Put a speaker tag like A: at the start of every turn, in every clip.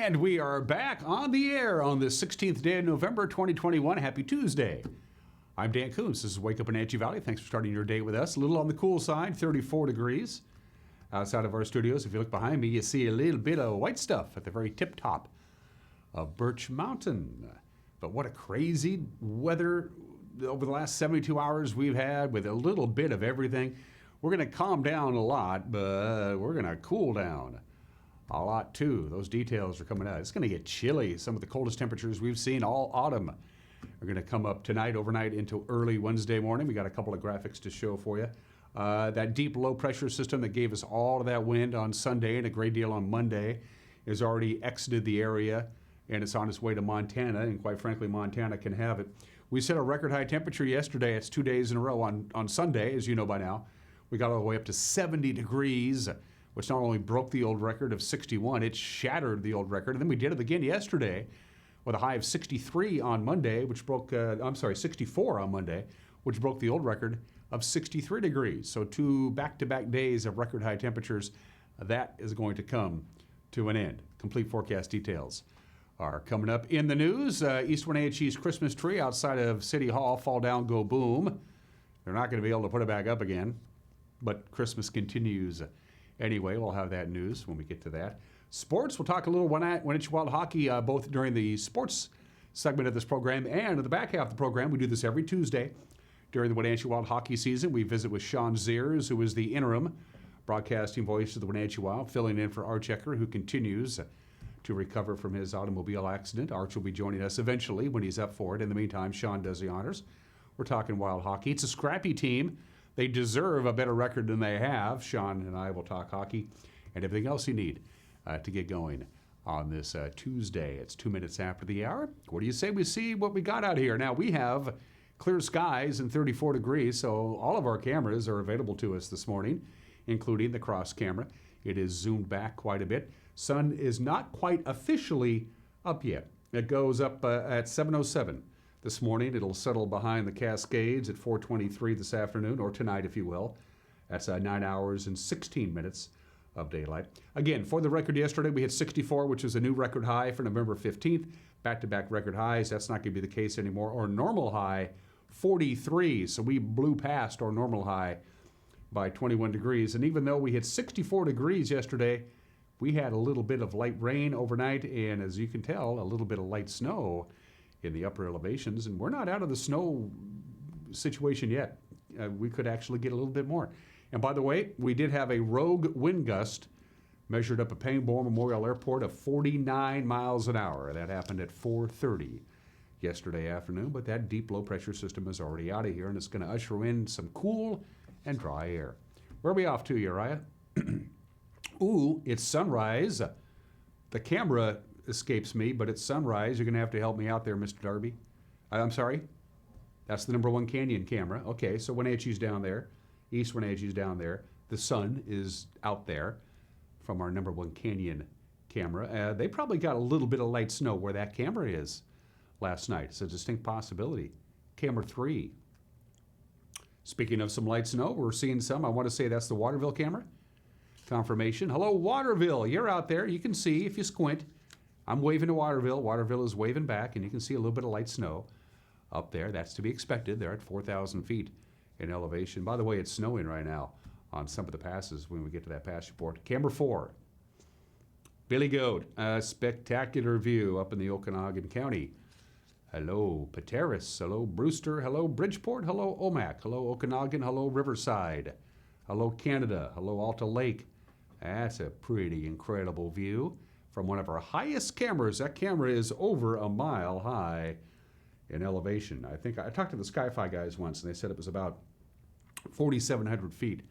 A: And we are back on the air on the 16th day of November, 2021. Happy Tuesday. I'm Dan Kuntz. This is Wake Up Wenatchee Valley. Thanks for starting your day with us. A little on the cool side, 34 degrees outside of our studios. If you look behind me, you see a little bit of white stuff at the very tip top of Birch Mountain. But what a crazy weather over the last 72 hours we've had with a little bit of everything. We're going to calm down a lot, but we're going to cool down a lot too. Those details are coming out. It's going to get chilly. Some of the coldest temperatures we've seen all autumn are going to come up tonight, overnight into early Wednesday morning. We got a couple of graphics to show for you. That deep low pressure system that gave us all of that wind on Sunday and a great deal on Monday has already exited the area, and it's on its way to Montana, and quite frankly, Montana can have it. We set a record high temperature yesterday. It's 2 days in a row on Sunday, as you know by now. We got all the way up to 70 degrees, which not only broke the old record of 61, it shattered the old record. And then we did it again yesterday with a high of 63 on Monday, which broke, 64 on Monday, which broke the old record of 63 degrees. So 2 back-to-back days of record high temperatures. That is going to come to an end. Complete forecast details are coming up in the news. East Wenatchee's Christmas tree outside of City Hall, fall down, go boom. They're not going to be able to put it back up again, but Christmas continues. Anyway, we'll have that news when we get to that. Sports, we'll talk a little Wenatchee Wild Hockey, both during the sports segment of this program and in the back half of the program. We do this every Tuesday during the Wenatchee Wild Hockey season. We visit with Sean Zears, who is the interim broadcasting voice of the Wenatchee Wild, filling in for Arch Ecker, who continues to recover from his automobile accident. Arch will be joining us eventually when he's up for it. In the meantime, Sean does the honors. We're talking Wild Hockey. It's a scrappy team. They deserve a better record than they have. Sean and I will talk hockey and everything else you need to get going on this Tuesday. It's 2 minutes after the hour. What do you say we see what we got out here? Now, we have clear skies and 34 degrees, so all of our cameras are available to us this morning, including the cross camera. It is zoomed back quite a bit. Sun is not quite officially up yet. It goes up at 7:07 this morning. It'll settle behind the Cascades at 4:23 this afternoon, or tonight, if you will. That's 9 hours and 16 minutes of daylight. Again, for the record yesterday, we had 64, which is a new record high for November 15th. Back-to-back record highs. That's not going to be the case anymore. Our normal high, 43. So we blew past our normal high by 21 degrees. And even though we hit 64 degrees yesterday, we had a little bit of light rain overnight, and as you can tell, a little bit of light snow in the upper elevations, and we're not out of the snow situation yet. We could actually get a little bit more. And by the way, we did have a rogue wind gust measured up at Pangbourne Memorial Airport of 49 miles an hour. That happened at 4:30 yesterday afternoon, but that deep low pressure system is already out of here, and it's going to usher in some cool and dry air. Where are we off to, Uriah? Ooh, it's sunrise. The camera escapes me, but it's sunrise. You're going to have to help me out there, Mr. Darby. I'm sorry? That's the number 1 Canyon camera. Okay, so Wenatchee's down there. East Wenatchee's down there. The sun is out there from our number 1 Canyon camera. They probably got a little bit of light snow where that camera is last night. It's a distinct possibility. Camera 3. Speaking of some light snow, we're seeing some. I want to say that's the Waterville camera. Confirmation. Hello, Waterville. You're out there. You can see if you squint. I'm waving to Waterville. Waterville is waving back, and you can see a little bit of light snow up there. That's to be expected. They're at 4,000 feet in elevation. By the way, it's snowing right now on some of the passes when we get to that pass report. Camera 4. Billy Goat. A spectacular view up in the Okanagan County. Hello, Pateris. Hello, Brewster. Hello, Bridgeport. Hello, Omak. Hello, Okanagan. Hello, Riverside. Hello, Canada. Hello, Alta Lake. That's a pretty incredible view from one of our highest cameras. That camera is over a mile high in elevation. I think I talked to the Sky-Fi guys once, and they said it was about 4,700 feet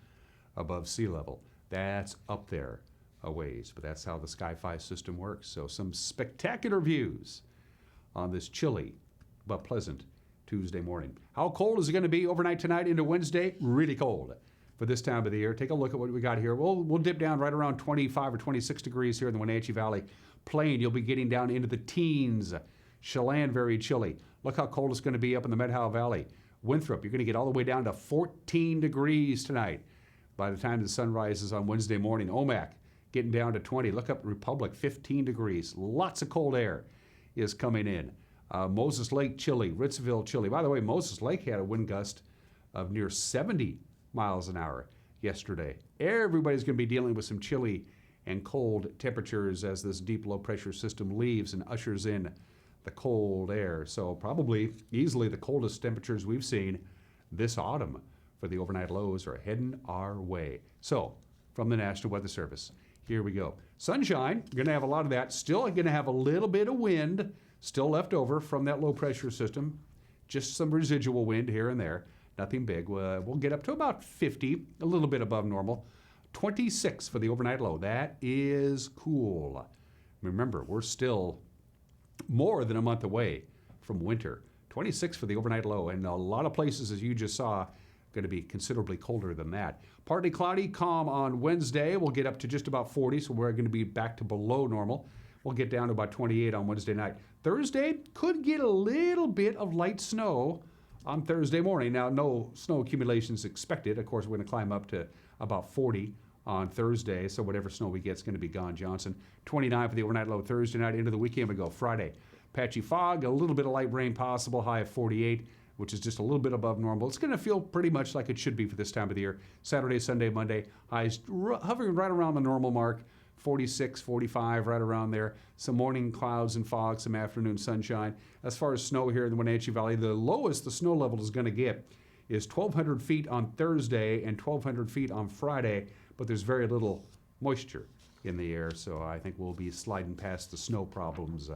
A: above sea level. That's up there a ways, but that's how the Sky-Fi system works. So some spectacular views on this chilly but pleasant Tuesday morning. How cold is it going to be overnight tonight into Wednesday? Really cold for this time of the year. Take a look at what we got here. We'll dip down right around 25 or 26 degrees here in the Wenatchee Valley Plain. You'll be getting down into the teens. Chelan, very chilly. Look how cold it's going to be up in the Medhow Valley. Winthrop, you're going to get all the way down to 14 degrees tonight by the time the sun rises on Wednesday morning. Omak, getting down to 20. Look up Republic, 15 degrees. Lots of cold air is coming in. Moses Lake, chilly. Ritzville, chilly. By the way, Moses Lake had a wind gust of near 70 miles an hour yesterday. Everybody's going to be dealing with some chilly and cold temperatures as this deep low pressure system leaves and ushers in the cold air. So probably easily the coldest temperatures we've seen this autumn for the overnight lows are heading our way. So from the National Weather Service, here we go. Sunshine, going to have a lot of that. Still going to have a little bit of wind still left over from that low pressure system. Just some residual wind here and there. Nothing big. We'll get up to about 50, a little bit above normal. 26 for the overnight low. That is cool. Remember, we're still more than a month away from winter. 26 for the overnight low, and a lot of places, as you just saw, going to be considerably colder than that. Partly cloudy, calm on Wednesday. We'll get up to just about 40, so we're going to be back to below normal. We'll get down to about 28 on Wednesday night. Thursday could get a little bit of light snow on Thursday morning. Now, no snow accumulations expected. Of course, we're going to climb up to about 40 on Thursday, so whatever snow we get is going to be gone, Johnson. 29 for the overnight low Thursday night. Into the weekend we go. Friday, patchy fog, a little bit of light rain possible, high of 48, which is just a little bit above normal. It's going to feel pretty much like it should be for this time of the year. Saturday, Sunday, Monday, highs hovering right around the normal mark, 46, 45, right around there. Some morning clouds and fog, some afternoon sunshine. As far as snow here in the Wenatchee Valley, the lowest the snow level is going to get is 1,200 feet on Thursday and 1,200 feet on Friday, but there's very little moisture in the air, so I think we'll be sliding past the snow problems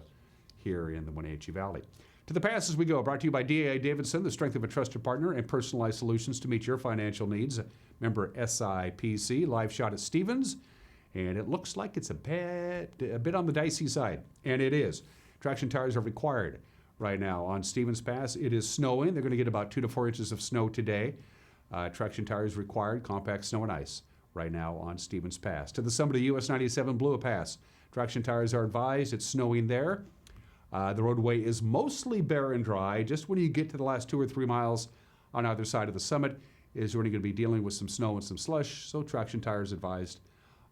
A: here in the Wenatchee Valley. To the pass as we go, brought to you by D.A. Davidson, the strength of a trusted partner and personalized solutions to meet your financial needs. Member SIPC, live shot at Stevens, and it looks like it's a bit on the dicey side, and it is. Traction tires are required right now on Stevens Pass. It is snowing. They're going to get about 2 to 4 inches of snow today. Traction tires required, compact snow and ice right now on Stevens Pass. To the summit of US 97 Blue Pass, traction tires are advised. It's snowing there. The roadway is mostly bare and dry. Just when you get to the last 2 or 3 miles on either side of the summit is when you're going to be dealing with some snow and some slush, so traction tires advised.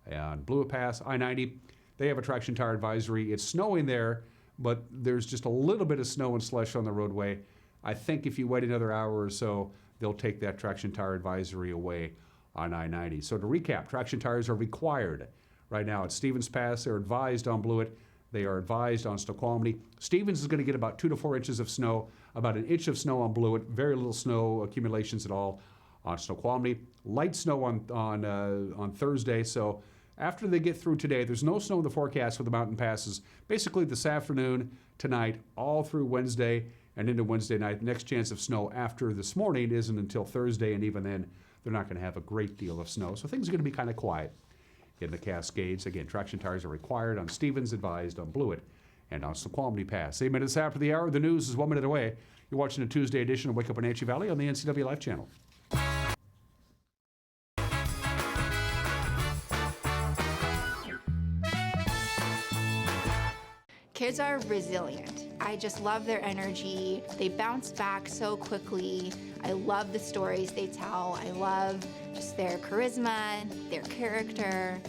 A: And Blue Pass, I-90, they have a traction tire advisory. It's snowing there, but there's just a little bit of snow and slush on the roadway. I think if you wait another hour or so, they'll take that traction tire advisory away on I-90. So to recap, traction tires are required right now at Stevens Pass. They're advised on Blewett. They are advised on Snoqualmie. Stevens is going to get about 2 to 4 inches of snow, about 1 inch of snow on Blewett, very little snow accumulations at all on Snoqualmie. Light snow on Thursday, so after they get through today, there's no snow in the forecast for the mountain passes. Basically this afternoon, tonight, all through Wednesday and into Wednesday night. The next chance of snow after this morning isn't until Thursday, and even then, they're not going to have a great deal of snow. So things are going to be kind of quiet in the Cascades. Again, traction tires are required on Stevens, advised on Blewett, and on Snoqualmie Pass. 8 minutes after the hour, the news is 1 minute away. You're watching a Tuesday edition of Wake Up Wenatchee Valley on the NCW Life Channel.
B: Kids are resilient. I just love their energy. They bounce back so quickly. I love the stories they tell. I love just their charisma, their character.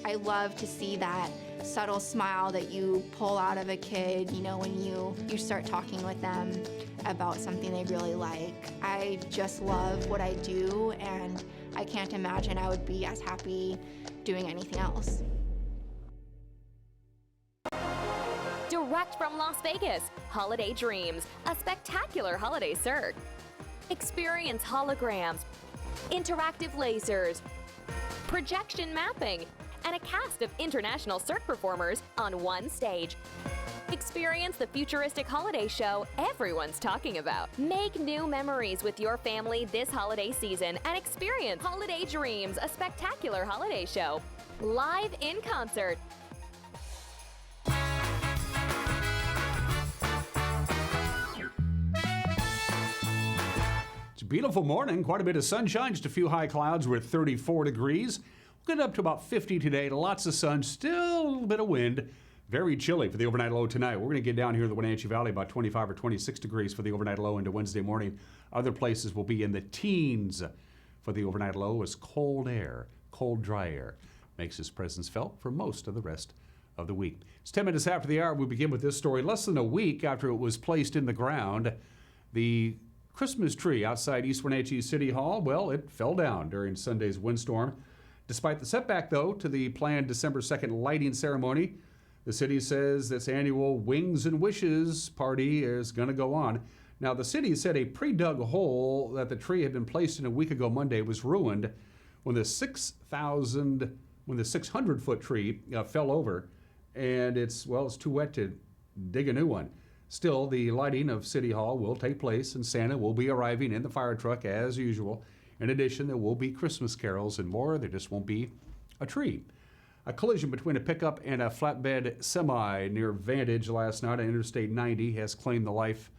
B: I love to see that subtle smile that you pull out of a kid, you know, when you start talking with them about something they really like. I just love what I do, and I can't imagine I would be as happy doing anything else.
C: Direct from Las Vegas, Holiday Dreams, a spectacular holiday cirque. Experience holograms, interactive lasers, projection mapping, and a cast of international cirque performers on one stage. Experience the futuristic holiday show everyone's talking about. Make new memories with your family this holiday season and experience Holiday Dreams, a spectacular holiday show. Live in concert.
A: Beautiful morning, quite a bit of sunshine, just a few high clouds. We're at 34 degrees. We'll get up to about 50 today, lots of sun, still a little bit of wind. Very chilly for the overnight low tonight. We're going to get down here in the Wenatchee Valley about 25 or 26 degrees for the overnight low into Wednesday morning. Other places will be in the teens for the overnight low. It's cold air, cold, dry air. makes his presence felt for most of the rest of the week. It's 10 minutes after the hour. We begin with this story. Less than a week after it was placed in the ground, the Christmas tree outside East Wenatchee City Hall, well, it fell down during Sunday's windstorm. Despite the setback, though, to the planned December 2nd lighting ceremony, the city says its annual Wings and Wishes party is going to go on. Now, the city said a pre-dug hole that the tree had been placed in a week ago Monday was ruined when the 600-foot tree fell over, and it's too wet to dig a new one. Still, the lighting of City Hall will take place, and Santa will be arriving in the fire truck as usual. In addition, there will be Christmas carols and more. There just won't be a tree. A collision between a pickup and a flatbed semi near Vantage last night on Interstate 90 has claimed the life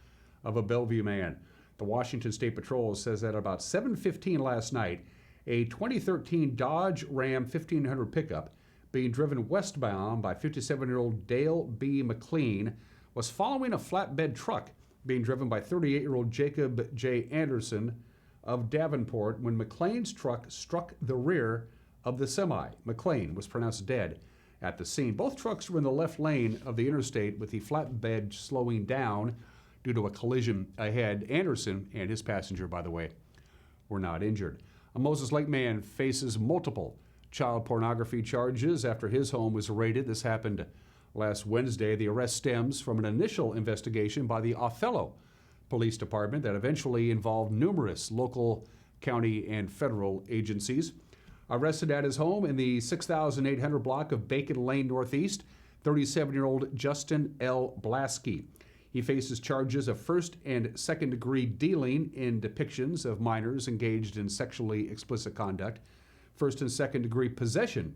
A: of a Bellevue man. The Washington State Patrol says that at about 7:15 last night, a 2013 Dodge Ram 1500 pickup being driven westbound by 57-year-old Dale B. McLean was following a flatbed truck being driven by 38-year-old Jacob J. Anderson of Davenport when McLean's truck struck the rear of the semi. McLean was pronounced dead at the scene. Both trucks were in the left lane of the interstate with the flatbed slowing down due to a collision ahead. Anderson and his passenger, by the way, were not injured. A Moses Lake man faces multiple child pornography charges after his home was raided. This happened last Wednesday. The arrest stems from an initial investigation by the Othello Police Department that eventually involved numerous local, county, and federal agencies. Arrested at his home in the 6,800 block of Bacon Lane Northeast, 37-year-old Justin L. Blasky. He faces charges of first and second degree dealing in depictions of minors engaged in sexually explicit conduct, first and second degree possession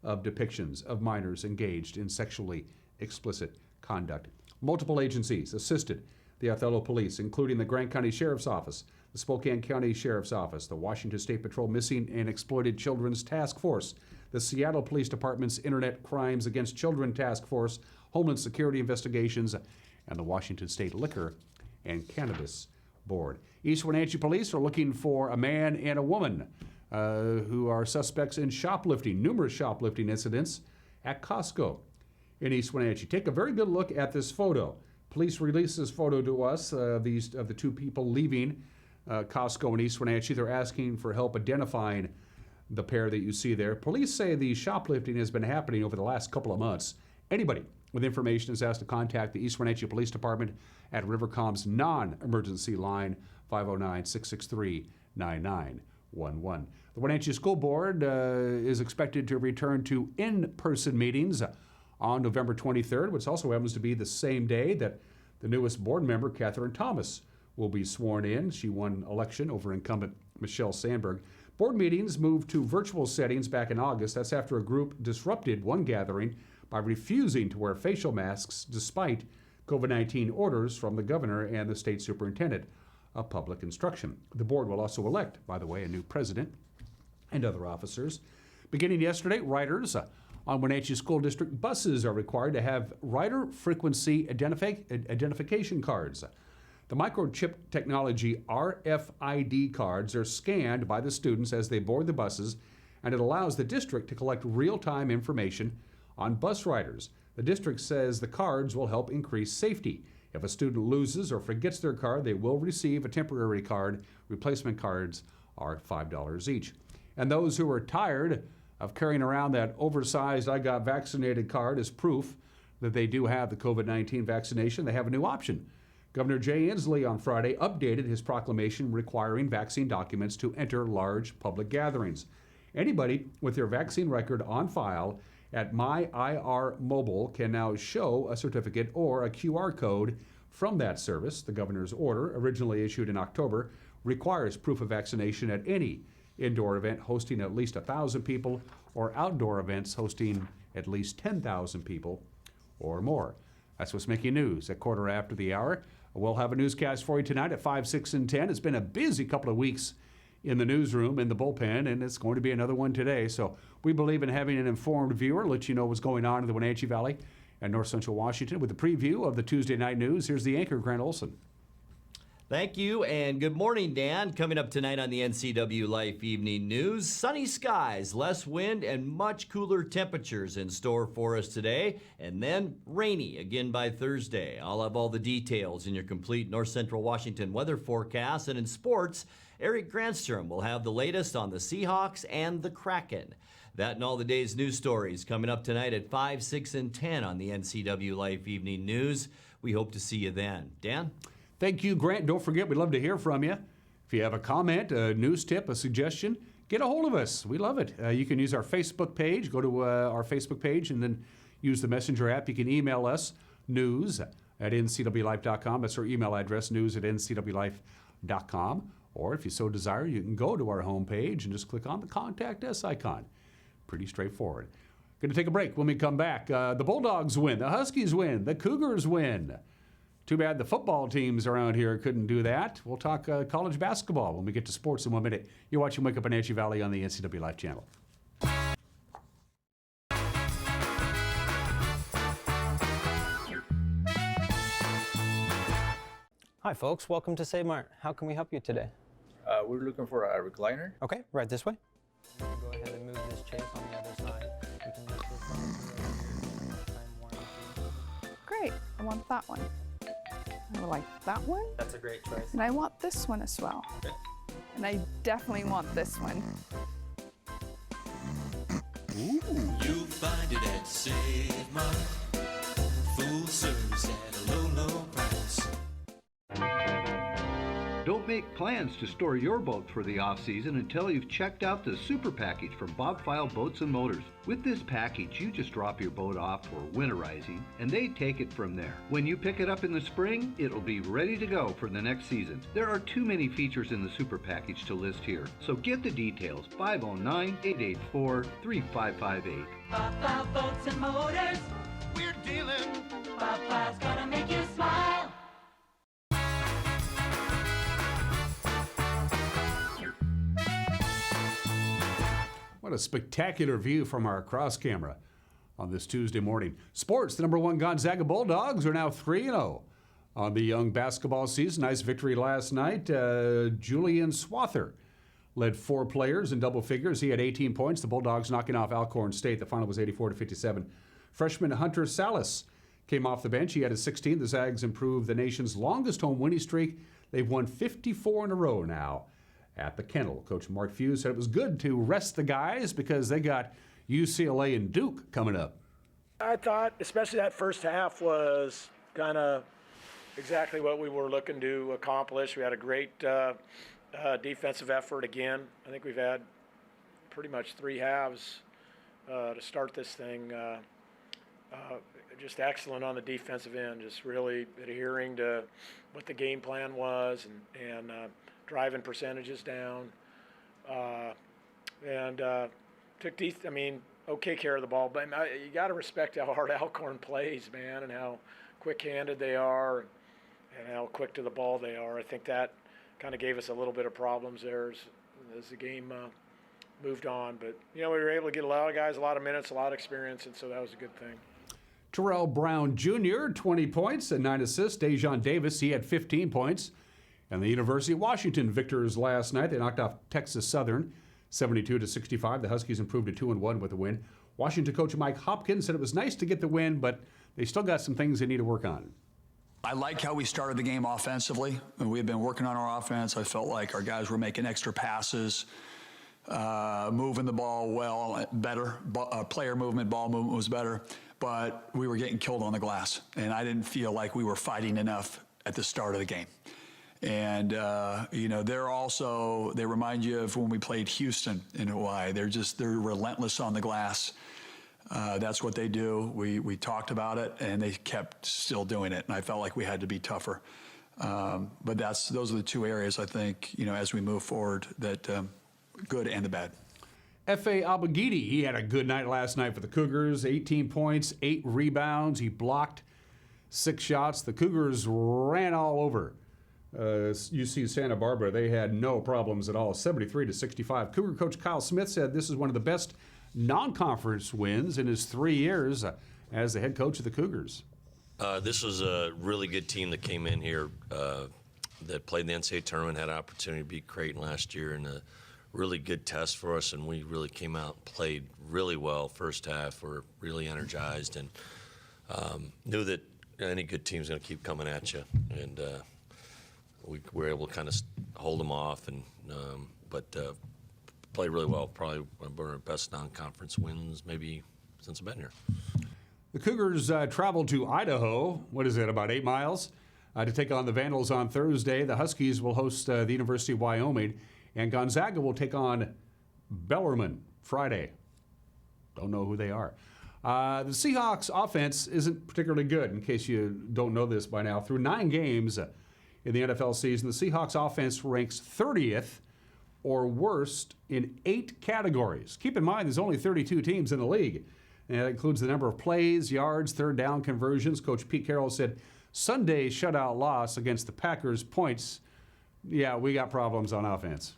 A: of depictions of minors engaged in sexually explicit conduct. Multiple agencies assisted the Othello Police, including the Grant County Sheriff's Office, the Spokane County Sheriff's Office, the Washington State Patrol Missing and Exploited Children's Task Force, the Seattle Police Department's Internet Crimes Against Children Task Force, Homeland Security Investigations, and the Washington State Liquor and Cannabis Board. East Wenatchee Police are looking for a man and a woman who are suspects in shoplifting, numerous shoplifting incidents at Costco in East Wenatchee. Take a very good look at this photo. Police released this photo to us, of the two people leaving Costco in East Wenatchee. They're asking for help identifying the pair that you see there. Police say the shoplifting has been happening over the last couple of months. Anybody with information is asked to contact the East Wenatchee Police Department at Rivercom's non-emergency line, 509-663-9911. The Wenatchee School Board is expected to return to in-person meetings on November 23rd, which also happens to be the same day that the newest board member, Catherine Thomas, will be sworn in. She won election over incumbent Michelle Sandberg. Board meetings moved to virtual settings back in August. That's after a group disrupted one gathering by refusing to wear facial masks despite COVID-19 orders from the governor and the state superintendent of public instruction. The board will also elect, by the way, a new president and other officers. Beginning yesterday, riders on Wenatchee School District buses are required to have rider frequency identification cards. The microchip technology RFID cards are scanned by the students as they board the buses, and it allows the district to collect real-time information on bus riders. The district says the cards will help increase safety. If a student loses or forgets their card, they will receive a temporary card. Replacement cards are $5 each. And those who are tired of carrying around that oversized "I got vaccinated" card as proof that they do have the COVID-19 vaccination, they have a new option. Governor Jay Inslee on Friday updated his proclamation requiring vaccine documents to enter large public gatherings. Anybody with their vaccine record on file at MyIR Mobile can now show a certificate or a QR code from that service. The governor's order, originally issued in October, requires proof of vaccination at any indoor event hosting at least 1,000 people or outdoor events hosting at least 10,000 people or more. That's what's making news at quarter after the hour. We'll have a newscast for you tonight at 5, 6, and 10. It's been a busy couple of weeks in the newsroom, in the bullpen, and it's going to be another one today. So we believe in having an informed viewer, let you know what's going on in the Wenatchee Valley and North Central Washington. With the preview of the Tuesday night news, here's the anchor, Grant Olson.
D: Thank you, and good morning, Dan. Coming up tonight on the NCW Life Evening News, sunny skies, less wind, and much cooler temperatures in store for us today, and then rainy again by Thursday. I'll have all the details in your complete North Central Washington weather forecast, and in sports, Eric Granstrom will have the latest on the Seahawks and the Kraken. That and all the day's news stories coming up tonight at 5, 6, and 10 on the NCW Life Evening News. We hope to see you then. Dan?
A: Thank you, Grant. Don't forget, we'd love to hear from you. If you have a comment, a news tip, a suggestion, get a hold of us. We love it. You can use our Facebook page. Go to our Facebook page and then use the Messenger app. You can email us, news@ncwlife.com. That's our email address, news@ncwlife.com. Or if you so desire, you can go to our homepage and just click on the Contact Us icon. Pretty straightforward. Going to take a break. When we come back, the Bulldogs win, the Huskies win, the Cougars win. Too bad the football teams around here couldn't do that. We'll talk college basketball when we get to sports in 1 minute. You're watching Wake Up in Wenatchee Valley on the NCW Life channel.
E: Hi folks, welcome to Save Mart. How can we help you today?
F: We're looking for a recliner.
E: Okay, right this way. Go ahead and move this chair on the other side. You can lift this up time warranty.
G: Great, I want that one. I would like that one,
E: That's a great choice.
G: and I want this one as well.
E: Okay.
G: And I definitely want this one.
H: You'll find it at Save Mart. Full service at a low, low price.
I: Don't make plans to store your boat for the off-season until you've checked out the Super Package from Bob File Boats and Motors. With this package, you just drop your boat off for winterizing, and they take it from there. When you pick it up in the spring, it'll be ready to go for the next season. There are too many features in the Super Package to list here, so get the details. 509-884-3558.
H: Bob File Boats and Motors. We're dealing. Bob File's gonna make you smile.
A: What a spectacular view from our cross camera on this Tuesday morning. Sports, the #1 Gonzaga Bulldogs are now 3-0 on the young basketball season. Nice victory last night. Julian Swather led 4 players in double figures. He had 18 points. The Bulldogs knocking off Alcorn State. The final was 84-57. Freshman Hunter Salas came off the bench. He had a 16. The Zags improved the nation's longest home winning streak. They've won 54 in a row now at the Kennel. Coach Mart said it was good to rest the guys because they got UCLA and Duke coming up.
J: I thought especially that first half was kind of exactly what we were looking to accomplish. We had a great defensive effort again. I think we've had pretty much 3 halves to start this thing. Just excellent on the defensive end, just really adhering to what the game plan was and driving percentages down, and took okay care of the ball. But you got to respect how hard Alcorn plays, man, and how quick-handed they are, and how quick to the ball they are. I think that kind of gave us a little bit of problems there as the game moved on. But we were able to get a lot of guys, a lot of minutes, a lot of experience, and so that was a good thing.
A: Terrell Brown Jr., 20 points and 9 assists. Dejon Davis, he had 15 points. And the University of Washington victors last night. They knocked off Texas Southern 72-65. The Huskies improved to 2-1 with the win. Washington coach Mike Hopkins said it was nice to get the win, but they still got some things they need to work on.
K: I like how we started the game offensively. We had been working on our offense. I felt like our guys were making extra passes, moving the ball well, better. Player movement, ball movement was better. But we were getting killed on the glass. And I didn't feel like we were fighting enough at the start of the game. And, they remind you of when we played Houston in Hawaii. They're relentless on the glass. That's what they do. We talked about it, and they kept still doing it. And I felt like we had to be tougher. But those are the 2 areas, I think, as we move forward, that good and the bad.
A: F.A. Abagidi, he had a good night last night for the Cougars. 18 points, 8 rebounds. He blocked 6 shots. The Cougars ran all over UC Santa Barbara. They had no problems at all, 73-65. Cougar coach Kyle Smith said this is one of the best non-conference wins in his 3 years as the head coach of the Cougars.
L: This was a really good team that came in here that played in the NCAA tournament had an opportunity to beat Creighton last year in a really good test for us, and we really came out and played really well first half. We're really energized and knew that any good team's going to keep coming at you, and we were able to kind of hold them off, and but played really well. Probably one of our best non-conference wins maybe since I've been here.
A: The Cougars traveled to Idaho, what is it, about 8 miles, to take on the Vandals on Thursday. The Huskies will host the University of Wyoming, and Gonzaga will take on Bellarmine Friday. Don't know who they are. The Seahawks offense isn't particularly good, in case you don't know this by now. Through 9 games in the NFL season, the Seahawks offense ranks 30th or worst in 8 categories. Keep in mind, there's only 32 teams in the league. And that includes the number of plays, yards, third down conversions. Coach Pete Carroll said, Sunday's shutout loss against the Packers points, yeah, we got problems on offense.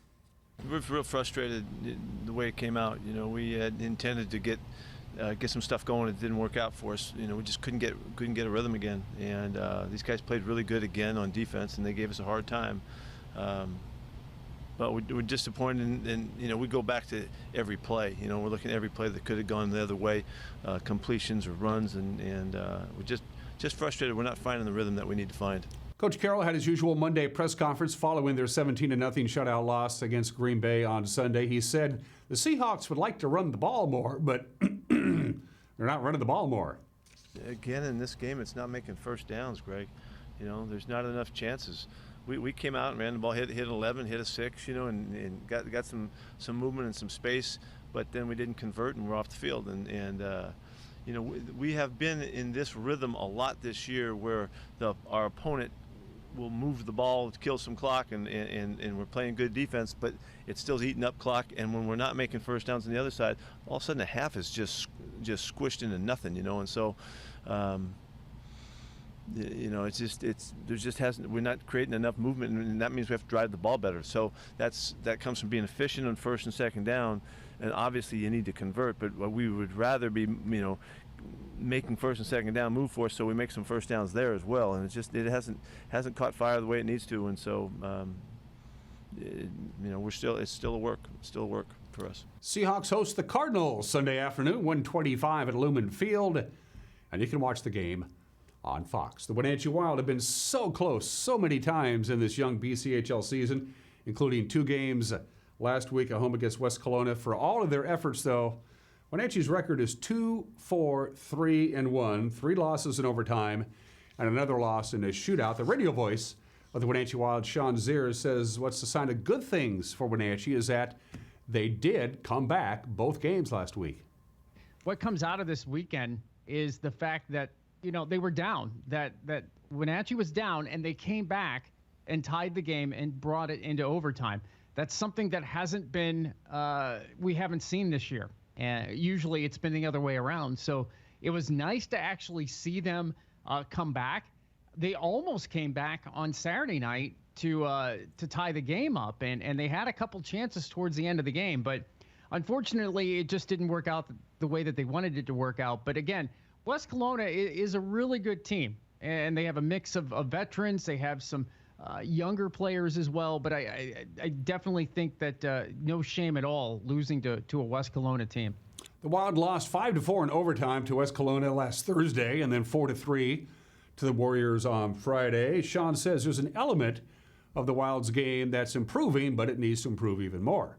M: We're real frustrated the way it came out. You know, we had intended to get some stuff going. It didn't work out for us. You know, we just couldn't get a rhythm again. And these guys played really good again on defense, and they gave us a hard time. But we're disappointed, and you know, we go back to every play. You know, we're looking at every play that could have gone the other way, completions or runs, and we're just frustrated. We're not finding the rhythm that we need to find.
A: Coach Carroll had his usual Monday press conference following their 17-0 shutout loss against Green Bay on Sunday. He said the Seahawks would like to run the ball more, but they're not running the ball more.
M: Again, in this game, it's not making first downs, Greg. You know, there's not enough chances. We came out and ran the ball, hit 11, hit a 6, you know, and got some movement and some space, but then we didn't convert and we're off the field. And you know, we have been in this rhythm a lot this year where our opponent will move the ball to kill some clock, and we're playing good defense, but it's still eating up clock. And when we're not making first downs on the other side, all of a sudden a half is just squished into nothing, you know. And so you know, we're not creating enough movement, and that means we have to drive the ball better. So that comes from being efficient on first and second down, and obviously you need to convert, but we would rather be, you know, making first and second down move for us, so we make some first downs there as well. And it hasn't caught fire the way it needs to, and so you know, it's still a work for us.
A: Seahawks host the Cardinals Sunday afternoon, 1:25 at Lumen Field, and you can watch the game on Fox. The Wenatchee Wild have been so close so many times in this young BCHL season, including 2 games last week at home against West Kelowna. For all of their efforts, though, Wenatchee's record is 2-4-3-1, 3 losses in overtime, and another loss in a shootout. The radio voice of the Wenatchee Wild, Sean Zears, says what's the sign of good things for Wenatchee is that they did come back both games last week.
N: What comes out of this weekend is the fact that, you know, they were down, that Wenatchee was down, and they came back and tied the game and brought it into overtime. That's something that hasn't been, we haven't seen this year. And usually it's been the other way around. So it was nice to actually see them come back. They almost came back on Saturday night to tie the game up, and they had a couple chances towards the end of the game, but unfortunately it just didn't work out the way that they wanted it to work out. But again, West Kelowna is a really good team, and they have a mix of veterans. They have some younger players as well, but I definitely think that no shame at all losing to a West Kelowna team.
A: The Wild lost 5-4 in overtime to West Kelowna last Thursday, and then 4-3 to the Warriors on Friday. Sean says there's an element of the Wild's game that's improving, but it needs to improve even more.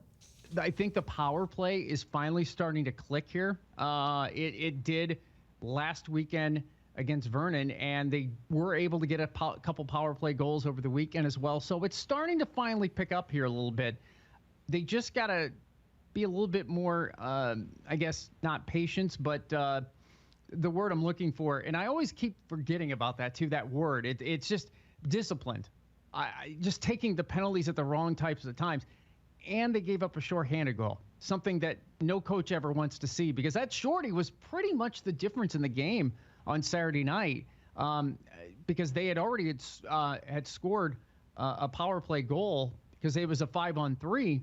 N: I think the power play is finally starting to click here. It did last weekend against Vernon, and they were able to get a couple power play goals over the weekend as well. So it's starting to finally pick up here a little bit. They just got to be a little bit more, I guess, not patience, but the word I'm looking for, and I always keep forgetting about that too, that word. It's just disciplined. Just taking the penalties at the wrong types of times. And they gave up a shorthanded goal, something that no coach ever wants to see, because that shorty was pretty much the difference in the game on Saturday night, because they had already had scored a power play goal because it was a 5-on-3.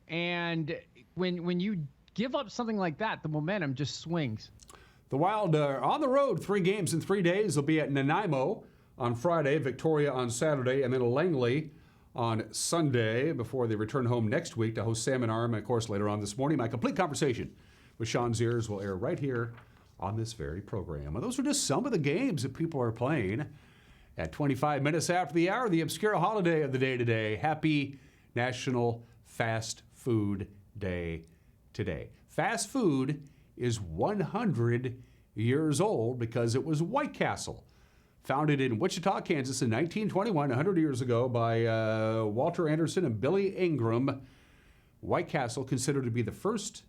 N: And when you give up something like that, the momentum just swings.
A: The Wild are on the road 3 games in 3 days. They'll be at Nanaimo on Friday, Victoria on Saturday, and then Langley on Sunday before they return home next week to host Salmon Arm. And of course, later on this morning, my complete conversation with Sean Zears will air right here on this very program. And those are just some of the games that people are playing. At 25 minutes after the hour, the obscure holiday of the day today. Happy National Fast Food Day today. Fast food is 100 years old because it was White Castle, founded in Wichita, Kansas in 1921, 100 years ago by Walter Anderson and Billy Ingram. White Castle, considered to be the first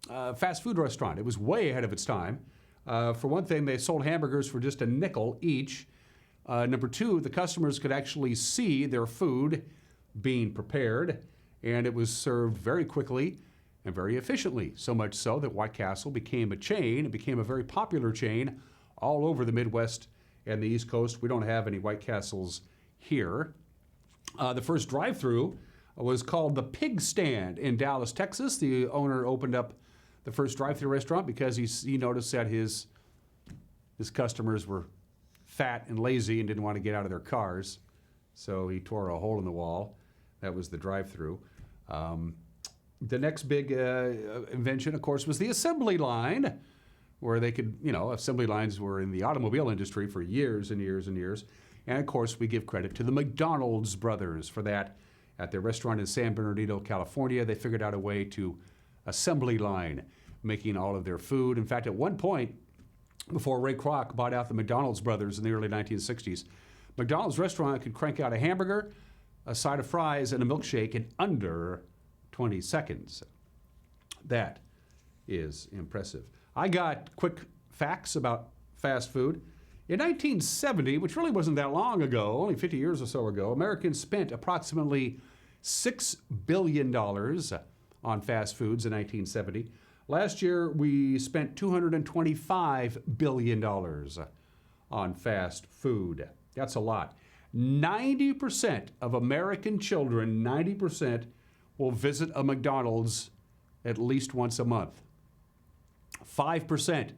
A: fast food restaurant. It was way ahead of its time. For one thing, they sold hamburgers for just a nickel each. Number two, the customers could actually see their food being prepared, and it was served very quickly and very efficiently, so much so that White Castle became a chain. It became a very popular chain all over the Midwest and the East Coast. We don't have any White Castles here. The first drive-through was called the Pig Stand in Dallas, Texas. The owner opened up the first drive-through restaurant because he noticed that his customers were fat and lazy and didn't want to get out of their cars. So he tore a hole in the wall. That was the drive-through. The next big invention, of course, was the assembly line, where they could, assembly lines were in the automobile industry for years and years and years. And of course, we give credit to the McDonald's brothers for that. At their restaurant in San Bernardino, California, they figured out a way to assembly line, making all of their food. In fact, at one point, before Ray Kroc bought out the McDonald's brothers in the early 1960s, McDonald's restaurant could crank out a hamburger, a side of fries, and a milkshake in under 20 seconds. That is impressive. I got quick facts about fast food. In 1970, which really wasn't that long ago, only 50 years or so ago, Americans spent approximately $6 billion on fast foods in 1970. Last year, we spent $225 billion on fast food. That's a lot. 90% of American children, 90%, will visit a McDonald's at least once a month. 5%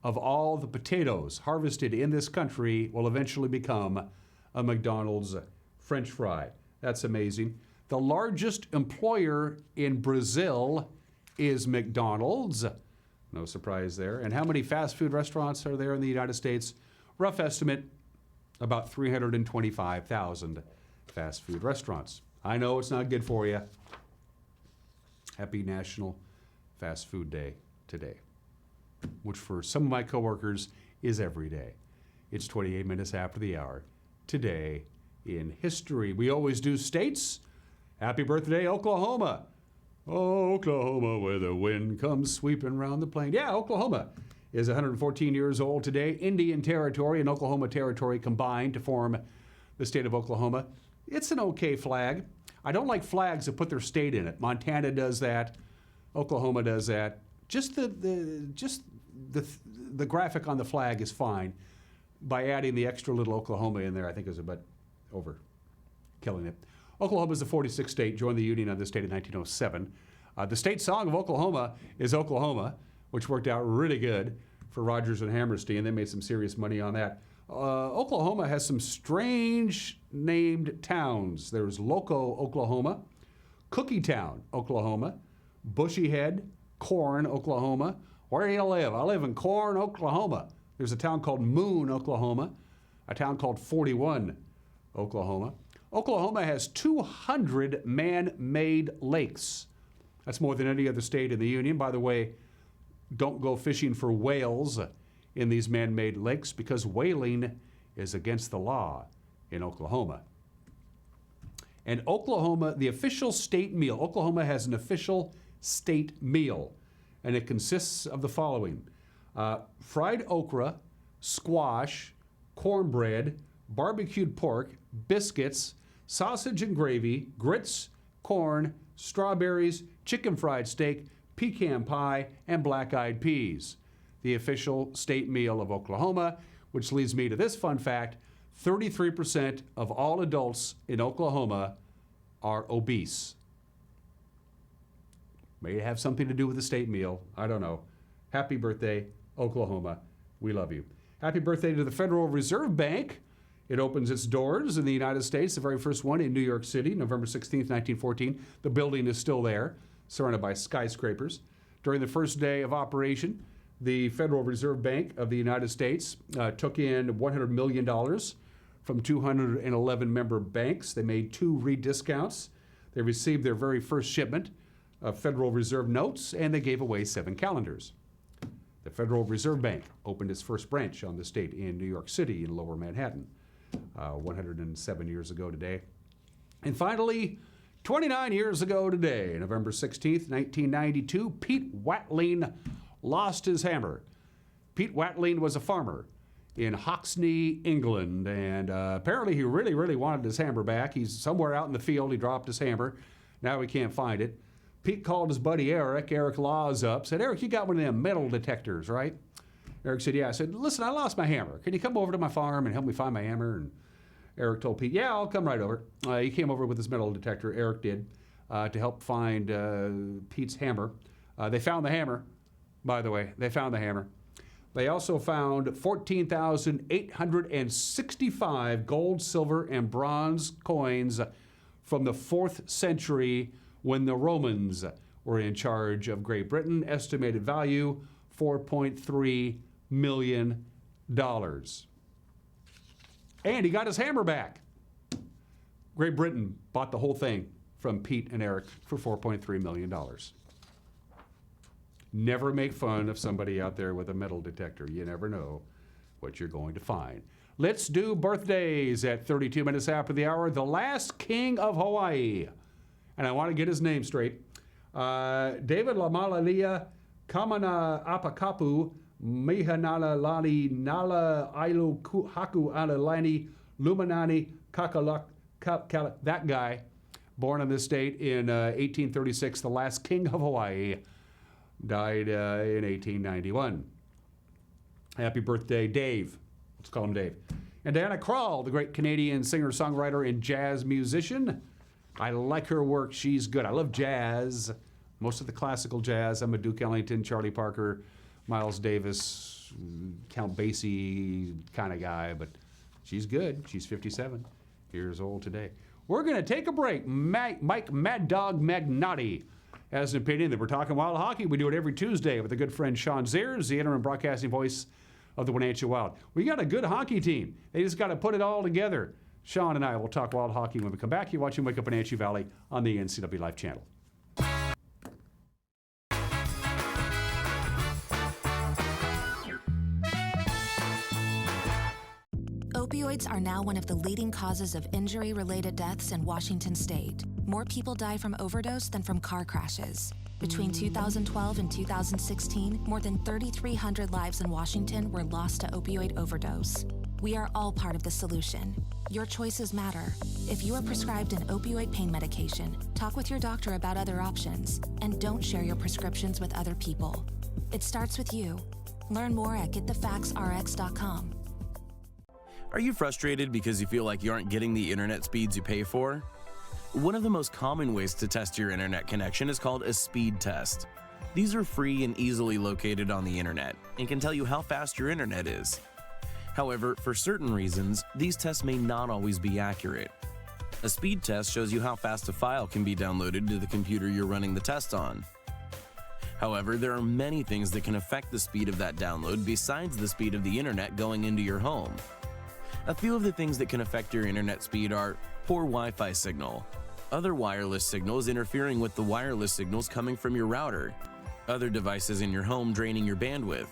A: of all the potatoes harvested in this country will eventually become a McDonald's French fry. That's amazing. The largest employer in Brazil is McDonald's. No surprise there. And how many fast food restaurants are there in the United States? Rough estimate, about 325,000 fast food restaurants. I know it's not good for you. Happy National Fast Food Day today, which for some of my coworkers is every day. It's 28 minutes after the hour. Today in history. We always do states. Happy birthday, Oklahoma. Oh, Oklahoma, where the wind comes sweeping round the plain. Yeah, Oklahoma is 114 years old today. Indian Territory and Oklahoma Territory combined to form the state of Oklahoma. It's an okay flag. I don't like flags that put their state in it. Montana does that. Oklahoma does that. Just the graphic on the flag is fine. By adding the extra little Oklahoma in there, I think is a bit over killing it. Oklahoma is the 46th state, joined the Union of the state in 1907. The state song of Oklahoma is Oklahoma, which worked out really good for Rogers and Hammerstein. They made some serious money on that. Oklahoma has some strange named towns. There's Loco, Oklahoma, Cookietown, Oklahoma, Bushyhead, Corn, Oklahoma. Where do you live? I live in Corn, Oklahoma. There's a town called Moon, Oklahoma, a town called 41, Oklahoma. Oklahoma has 200 man-made lakes. That's more than any other state in the Union. By the way, don't go fishing for whales in these man-made lakes because whaling is against the law in Oklahoma. And Oklahoma, the official state meal, Oklahoma has an official state meal, and it consists of the following: fried okra, squash, cornbread, barbecued pork, biscuits, sausage and gravy, grits, corn, strawberries, chicken fried steak, pecan pie, and black-eyed peas. The official state meal of Oklahoma, which leads me to this fun fact: 33% of all adults in Oklahoma are obese. May have something to do with the state meal. I don't know. Happy birthday, Oklahoma. We love you. Happy birthday to the Federal Reserve Bank. It opens its doors in the United States, the very first one in New York City, November 16th, 1914. The building is still there, surrounded by skyscrapers. During the first day of operation, the Federal Reserve Bank of the United States took in $100 million from 211 member banks. They made 2 rediscounts. They received their very first shipment of Federal Reserve notes, and they gave away 7 calendars. The Federal Reserve Bank opened its first branch on the state in New York City in Lower Manhattan 107 years ago today. And finally, 29 years ago today, November 16th, 1992, Pete Watling lost his hammer. Pete Watling was a farmer in Hoxne, England, and apparently he really wanted his hammer back. He's somewhere out in the field. He dropped his hammer. Now he can't find it. Pete called his buddy Eric Laws up, said, Eric, you got one of them metal detectors, right? Eric said, yeah. I said, listen, I lost my hammer. Can you come over to my farm and help me find my hammer? And Eric told Pete, yeah, I'll come right over. He came over with his metal detector, Eric did, to help find Pete's hammer. They found the hammer, by the way. They found the hammer. They also found 14,865 gold, silver, and bronze coins from the 4th century when the Romans were in charge of Great Britain. Estimated value, $4.3 million. And he got his hammer back. Great Britain bought the whole thing from Pete and Eric for $4.3 million. Never make fun of somebody out there with a metal detector. You never know what you're going to find. Let's do birthdays at 32 minutes after the hour. The last king of Hawaii. And I want to get his name straight. David Lamalalia Kamana Apakapu Mihanala Lani Nala Ailu Haku Alalani Luminani Kakalak that guy, born in this state in 1836, the last king of Hawaii, died in 1891. Happy birthday, Dave. Let's call him Dave. And Diana Krall, the great Canadian singer-songwriter and jazz musician. I like her work. She's good. I love jazz. Most of the classical jazz. I'm a Duke Ellington, Charlie Parker, Miles Davis, Count Basie kind of guy, but she's good. She's 57 years old today. We're going to take a break. Mike Mad Dog Magnotti has an opinion that we're talking wild hockey. We do it every Tuesday with a good friend Sean Zears, the interim broadcasting voice of the Wenatchee Wild. We got a good hockey team. They just got to put it all together. Sean and I will talk wild hockey when we come back. You're watching Wake Up Wenatchee Valley on the NCW Life channel.
O: Opioids are now one of the leading causes of injury-related deaths in Washington state. More people die from overdose than from car crashes. Between 2012 and 2016, more than 3,300 lives in Washington were lost to opioid overdose. We are all part of the solution. Your choices matter. If you are prescribed an opioid pain medication, talk with your doctor about other options, and don't share your prescriptions with other people. It starts with you. Learn more at getthefaxrx.com.
P: Are you frustrated because you feel like you aren't getting the internet speeds you pay for? One of the most common ways to test your internet connection is called a speed test. These are free and easily located on the internet and can tell you how fast your internet is. However, for certain reasons, these tests may not always be accurate. A speed test shows you how fast a file can be downloaded to the computer you're running the test on. However, there are many things that can affect the speed of that download besides the speed of the internet going into your home. A few of the things that can affect your internet speed are poor Wi-Fi signal, other wireless signals interfering with the wireless signals coming from your router, other devices in your home draining your bandwidth,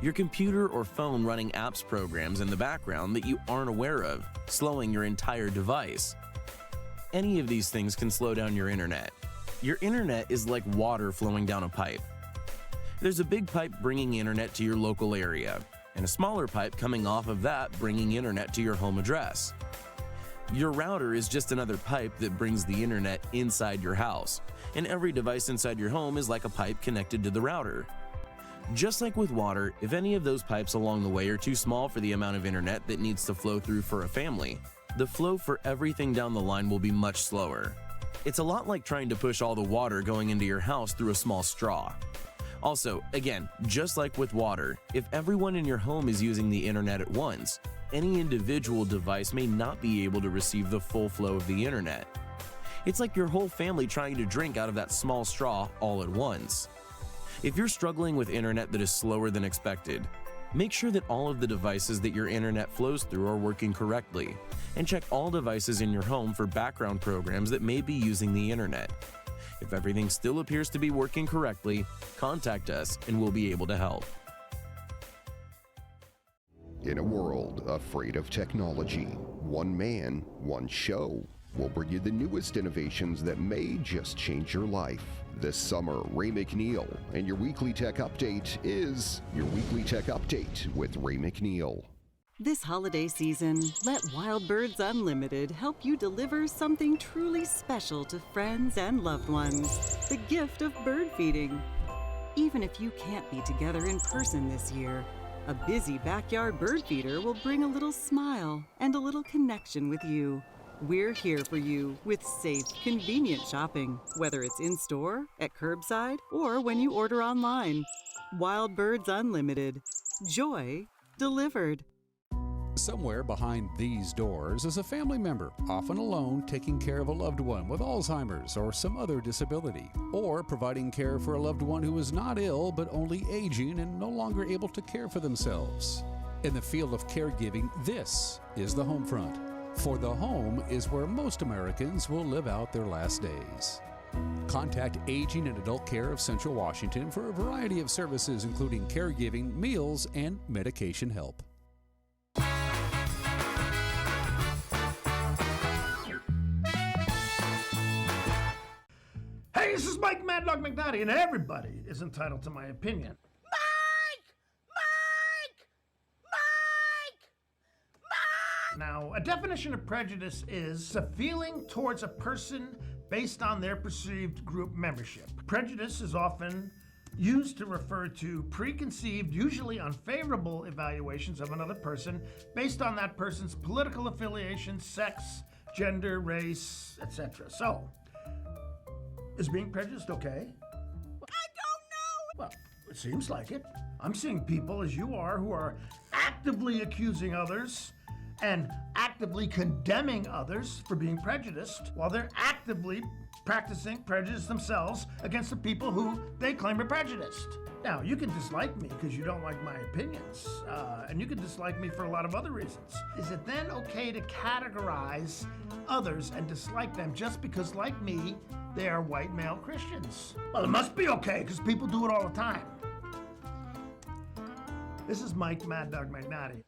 P: your computer or phone running apps programs in the background that you aren't aware of, slowing your entire device. Any of these things can slow down your internet. Your internet is like water flowing down a pipe. There's a big pipe bringing internet to your local area, and a smaller pipe coming off of that bringing internet to your home address. Your router is just another pipe that brings the internet inside your house, and every device inside your home is like a pipe connected to the router. Just like with water, if any of those pipes along the way are too small for the amount of internet that needs to flow through for a family, the flow for everything down the line will be much slower. It's a lot like trying to push all the water going into your house through a small straw. Also, again, just like with water, if everyone in your home is using the internet at once, any individual device may not be able to receive the full flow of the internet. It's like your whole family trying to drink out of that small straw all at once. If you're struggling with internet that is slower than expected, make sure that all of the devices that your internet flows through are working correctly, and check all devices in your home for background programs that may be using the internet. If everything still appears to be working correctly, contact us and we'll be able to help.
Q: In a world afraid of technology, one man, one show will bring you the newest innovations that may just change your life. This summer, Ray McNeil and your Weekly Tech Update is your Weekly Tech Update with Ray McNeil.
R: This holiday season, let Wild Birds Unlimited help you deliver something truly special to friends and loved ones. The gift of bird feeding. Even if you can't be together in person this year, a busy backyard bird feeder will bring a little smile and a little connection with you. We're here for you with safe, convenient shopping, whether it's in-store, at curbside, or when you order online. Wild Birds Unlimited. Joy delivered.
A: Somewhere behind these doors is a family member, often alone, taking care of a loved one with Alzheimer's or some other disability, or providing care for a loved one who is not ill but only aging and no longer able to care for themselves. In the field of caregiving, this is the home front. For the home is where most Americans will live out their last days. Contact Aging and Adult Care of Central Washington for a variety of services including caregiving, meals, and medication help.
S: Hey, this is Mike Mad Dog McNally, and everybody is entitled to my opinion. Now, a definition of prejudice is a feeling towards a person based on their perceived group membership. Prejudice is often used to refer to preconceived, usually unfavorable evaluations of another person based on that person's political affiliation, sex, gender, race, etc. So, is being prejudiced okay? I don't know! Well, it seems like it. I'm seeing people, as you are, who are actively accusing others and actively condemning others for being prejudiced while they're actively practicing prejudice themselves against the people who they claim are prejudiced. Now, you can dislike me because you don't like my opinions, and you can dislike me for a lot of other reasons. Is it then okay to categorize others and dislike them just because, like me, they are white male Christians? Well, it must be okay because people do it all the time. This is Mike Mad Dog McNally.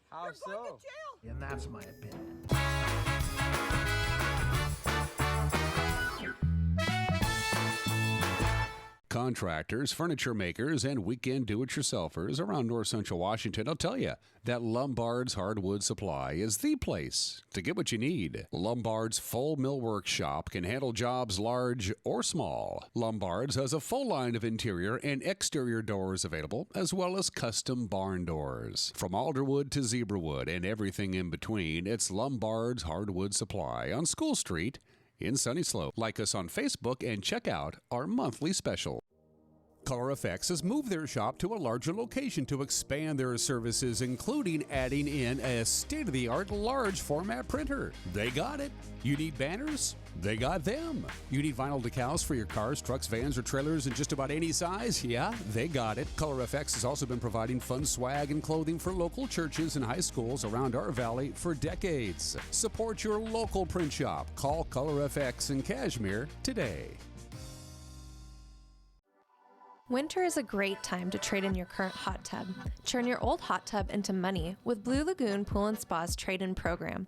E: How so?
S: And that's my opinion.
A: Contractors, furniture makers, and weekend do-it-yourselfers around north central Washington will tell you that Lombard's Hardwood Supply is the place to get what you need. Lombard's full millwork shop can handle jobs large or small. Lombard's has a full line of interior and exterior doors available, as well as custom barn doors. From alderwood to zebrawood and everything in between, it's Lombard's Hardwood Supply on School Street in Sunny Slope. Like us on Facebook and check out our monthly special. Color Effects has moved their shop to a larger location to expand their services, including adding in a state-of-the-art large format printer. They got it. You need banners? They got them. You need vinyl decals for your cars, trucks, vans, or trailers in just about any size? Yeah, they got it. Color Effects has also been providing fun swag and clothing for local churches and high schools around our valley for decades. Support your local print shop. Call Color FX in Cashmere today.
T: Winter is a great time to trade in your current hot tub. Turn your old hot tub into money with Blue Lagoon Pool & Spa's trade-in program.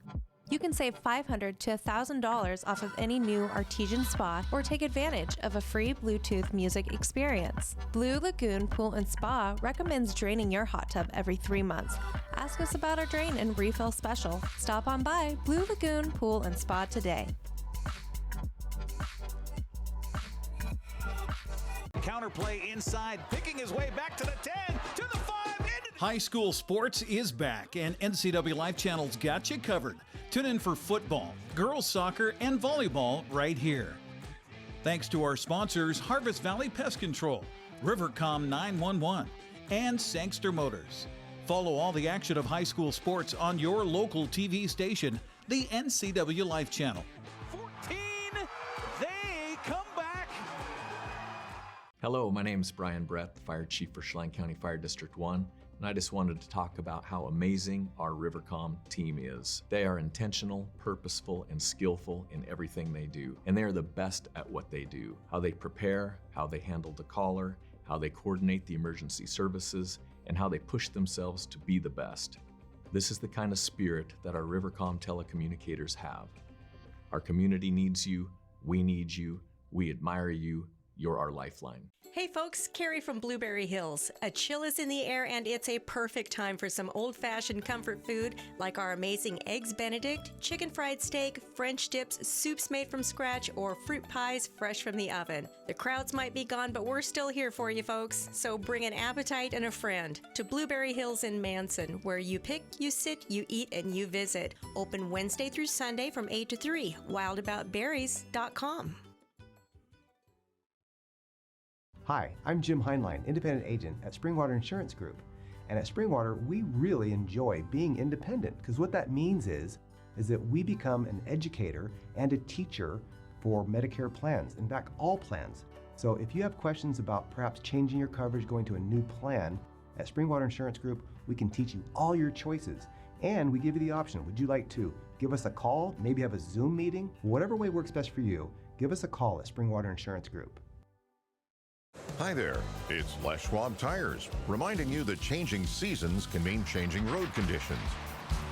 T: You can save $500 to $1,000 off of any new artesian spa or take advantage of a free Bluetooth music experience. Blue Lagoon Pool & Spa recommends draining your hot tub every 3 months. Ask us about our drain and refill special. Stop on by Blue Lagoon Pool & Spa today.
U: Counterplay inside, picking his way back to the 10, to the 5, into High school sports is back, and NCW Life Channel's got you covered. Tune in for football, girls soccer, and volleyball right here. Thanks to our sponsors, Harvest Valley Pest Control, Rivercom 911, and Sangster Motors. Follow all the action of high school sports on your local TV station, the NCW Life Channel. 14, they come back.
V: Hello, my name is Brian Brett, the Fire Chief for Chelan County Fire District 1, and I just wanted to talk about how amazing our Rivercom team is. They are intentional, purposeful, and skillful in everything they do, and they are the best at what they do. How they prepare, how they handle the caller, how they coordinate the emergency services, and how they push themselves to be the best. This is the kind of spirit that our Rivercom telecommunicators have. Our community needs you, we need you, we admire you, you're our lifeline.
W: Hey folks, Carrie from Blueberry Hills. A chill is in the air and it's a perfect time for some old-fashioned comfort food like our amazing Eggs Benedict, chicken fried steak, French dips, soups made from scratch, or fruit pies fresh from the oven. The crowds might be gone, but we're still here for you folks, so bring an appetite and a friend to Blueberry Hills in Manson, where you pick, you sit, you eat, and you visit. Open Wednesday through Sunday from 8 to 3. wildaboutberries.com.
X: Hi, I'm Jim Heinlein, independent agent at Springwater Insurance Group. And at Springwater, we really enjoy being independent, because what that means is that we become an educator and a teacher for Medicare plans, in fact, all plans. So if you have questions about perhaps changing your coverage, going to a new plan, at Springwater Insurance Group, we can teach you all your choices. And we give you the option, would you like to give us a call, maybe have a Zoom meeting? Whatever way works best for you, give us a call at Springwater Insurance Group.
Y: Hi there, it's Les Schwab Tires, reminding you that changing seasons can mean changing road conditions.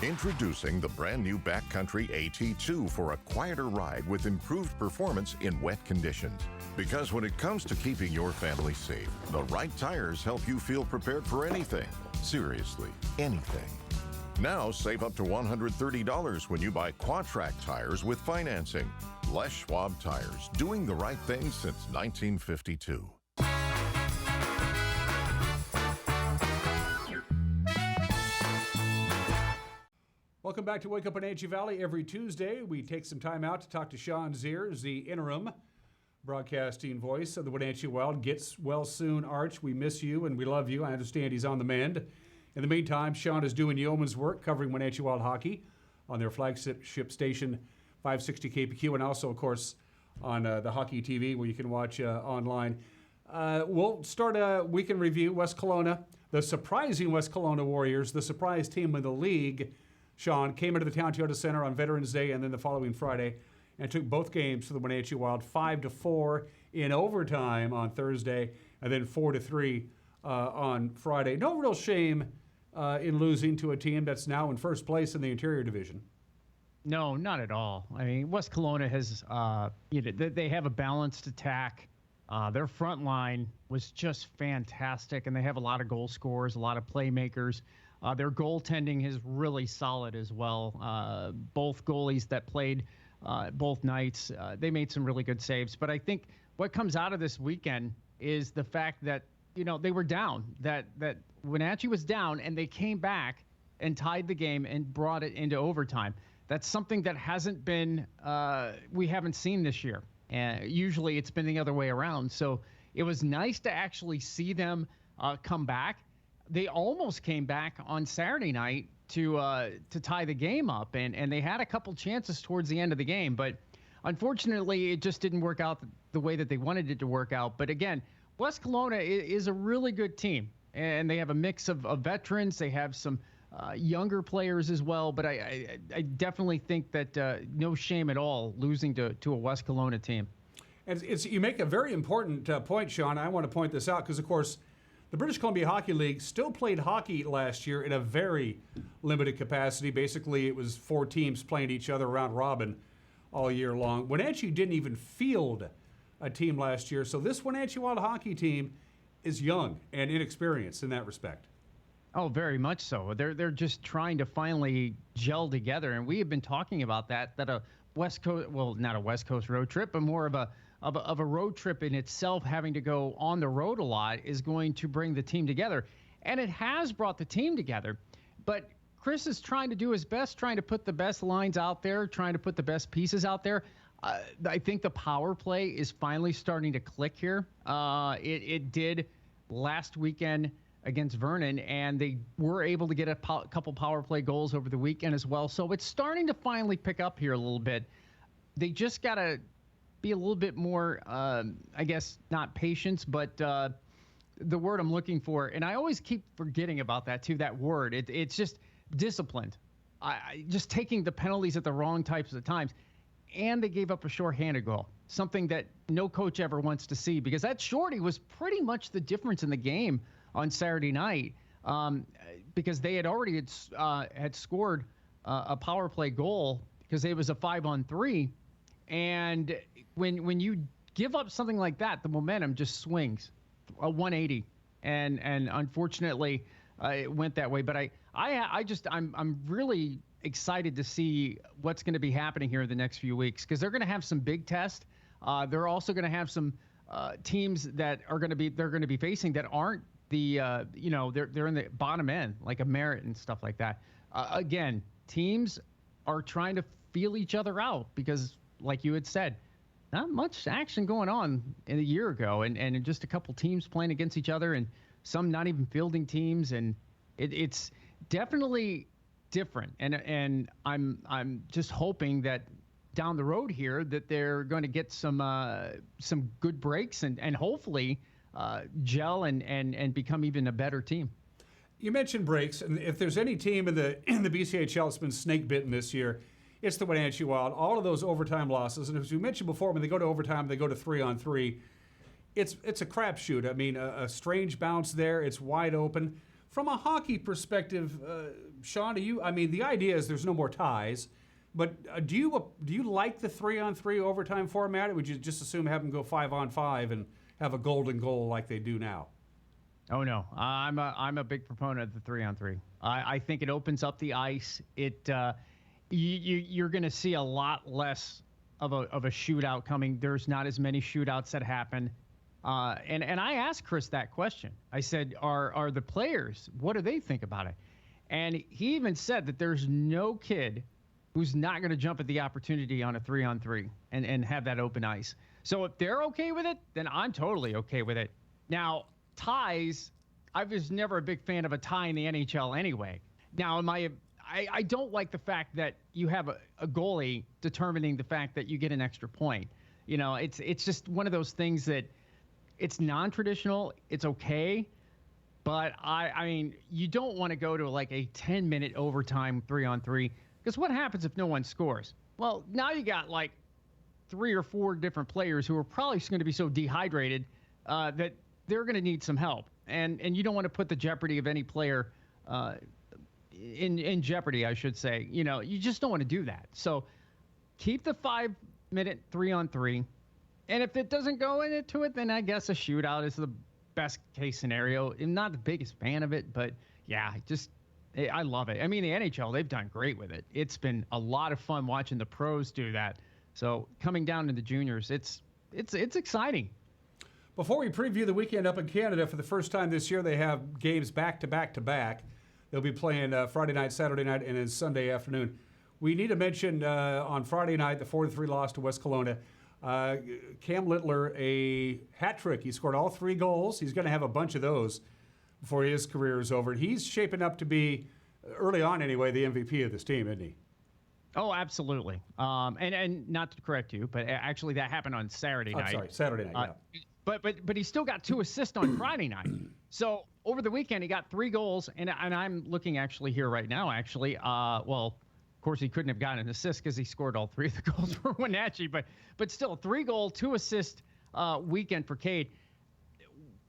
Y: Introducing the brand new Backcountry AT2 for a quieter ride with improved performance in wet conditions. Because when it comes to keeping your family safe, the right tires help you feel prepared for anything. Seriously, anything. Now save up to $130 when you buy Quadtrac tires with financing. Les Schwab Tires, doing the right thing since 1952.
A: Welcome back to Wake Up in Wenatchee Valley. Every Tuesday, we take some time out to talk to Sean Zears, the interim broadcasting voice of the Wenatchee Wild. Gets well soon, Arch. We miss you and we love you. I understand he's on the mend. In the meantime, Sean is doing yeoman's work covering Wenatchee Wild Hockey on their flagship station, 560 KPQ, and also, of course, on the Hockey TV, where you can watch online. We'll start a weekend review. West Kelowna, the surprising West Kelowna Warriors, the surprise team in the league, Sean, came into the Town Toyota Center on Veterans Day and then the following Friday and took both games for the Wenatchee Wild 5-4 in overtime on Thursday and then 4-3 on Friday. No real shame in losing to a team that's now in first place in the Interior Division.
N: No, not at all. I mean, West Kelowna has, they have a balanced attack. Their front line was just fantastic, and they have a lot of goal scorers, a lot of playmakers. Their goaltending is really solid as well. Both goalies that played both nights, they made some really good saves. But I think what comes out of this weekend is the fact that, they were down, that Wenatchee was down, and they came back and tied the game and brought it into overtime. That's something that hasn't been, we haven't seen this year. And usually it's been the other way around. So it was nice to actually see them come back. They almost came back on Saturday night to tie the game up, and they had a couple chances towards the end of the game, but unfortunately it just didn't work out the way that they wanted it to work out. But again, West Kelowna is a really good team, and they have a mix of veterans. They have some younger players as well, but I definitely think that no shame at all losing to a West Kelowna team.
A: And you make a very important point, Sean. I want to point this out because, of course, the British Columbia Hockey League still played hockey last year in a very limited capacity. Basically, it was 4 teams playing each other round robin all year long. Wenatchee didn't even field a team last year, so this Wenatchee Wild Hockey team is young and inexperienced in that respect.
N: Oh, very much so. They're just trying to finally gel together, and we have been talking about that a West Coast, well, not a West Coast road trip, but more of a road trip in itself, having to go on the road a lot, is going to bring the team together. and it has brought the team together. But Chris is trying to do his best, trying to put the best lines out there, trying to put the best pieces out there. I think the power play is finally starting to click here. It did last weekend against Vernon, and they were able to get a couple power play goals over the weekend as well. So it's starting to finally pick up here a little bit. They just got to be a little bit more, I guess, not patience, but the word I'm looking for, and I always keep forgetting about that too, that word. It's just disciplined. Just taking the penalties at the wrong types of times. And they gave up a shorthanded goal, something that no coach ever wants to see, because that shorty was pretty much the difference in the game on Saturday night, because they had already had scored a power play goal because it was a 5-on-3. And when you give up something like that, the momentum just swings a 180. And unfortunately, it went that way. But I'm really excited to see what's going to be happening here in the next few weeks, because they're going to have some big tests. They're also going to have some teams that they're going to be facing that aren't they're in the bottom end, like a Mart and stuff like that. Again, teams are trying to feel each other out because, like you had said, not much action going on in a year ago, and just a couple teams playing against each other, and some not even fielding teams, and it's definitely different. And I'm just hoping that down the road here that they're going to get some good breaks and hopefully gel and become even a better team.
A: You mentioned breaks, and if there's any team in the BCHL that's been snake bitten this year, it's the Wenatchee Wild. All of those overtime losses, and as you mentioned before, when they go to overtime, they go to 3-on-3. It's a crapshoot. I mean, a strange bounce there. It's wide open. From a hockey perspective, Sean, the idea is there's no more ties, but do you like the 3-on-3 overtime format, or would you just assume have them go 5-on-5 and have a golden goal like they do now?
N: Oh no, I'm a big proponent of the 3-on-3. I think it opens up the ice. You're going to see a lot less of a shootout coming. There's not as many shootouts that happen. And I asked Chris that question. I said, are the players, what do they think about it? And he even said that there's no kid who's not going to jump at the opportunity on a 3-on-3 and have that open ice. So if they're okay with it, then I'm totally okay with it. Now, ties, I was never a big fan of a tie in the NHL anyway. Now, I don't like the fact that you have a goalie determining the fact that you get an extra point. It's just one of those things that it's non-traditional. It's okay. But I mean, you don't want to go to like a 10-minute overtime 3-on-3, because what happens if no one scores? Well, now you got like 3 or 4 different players who are probably going to be so dehydrated that they're going to need some help. And you don't want to put the jeopardy of any player in jeopardy, I should say. You just don't want to do that. So keep the 5-minute 3-on-3. And if it doesn't go into it, then I guess a shootout is the best case scenario. I'm not the biggest fan of it, but yeah, I love it. I mean, the NHL, they've done great with it. It's been a lot of fun watching the pros do that. So coming down to the juniors, it's exciting.
A: Before we preview the weekend up in Canada, for the first time this year, they have games back to back to back. They'll be playing Friday night, Saturday night, and then Sunday afternoon. We need to mention on Friday night, the 4-3 loss to West Kelowna. Cam Littler, a hat trick. He scored all 3 goals. He's going to have a bunch of those before his career is over. He's shaping up to be, early on anyway, the MVP of this team, isn't he?
N: Oh, absolutely. And not to correct you, but actually that happened on Saturday night.
A: Sorry, Saturday night, yeah.
N: But he still got 2 assists on Friday night. So over the weekend, he got 3 goals, and I'm looking actually here right now, actually. Well, of course, he couldn't have gotten an assist because he scored all 3 of the goals for Wenatchee, but still, 3-goal, 2-assist weekend for Cade.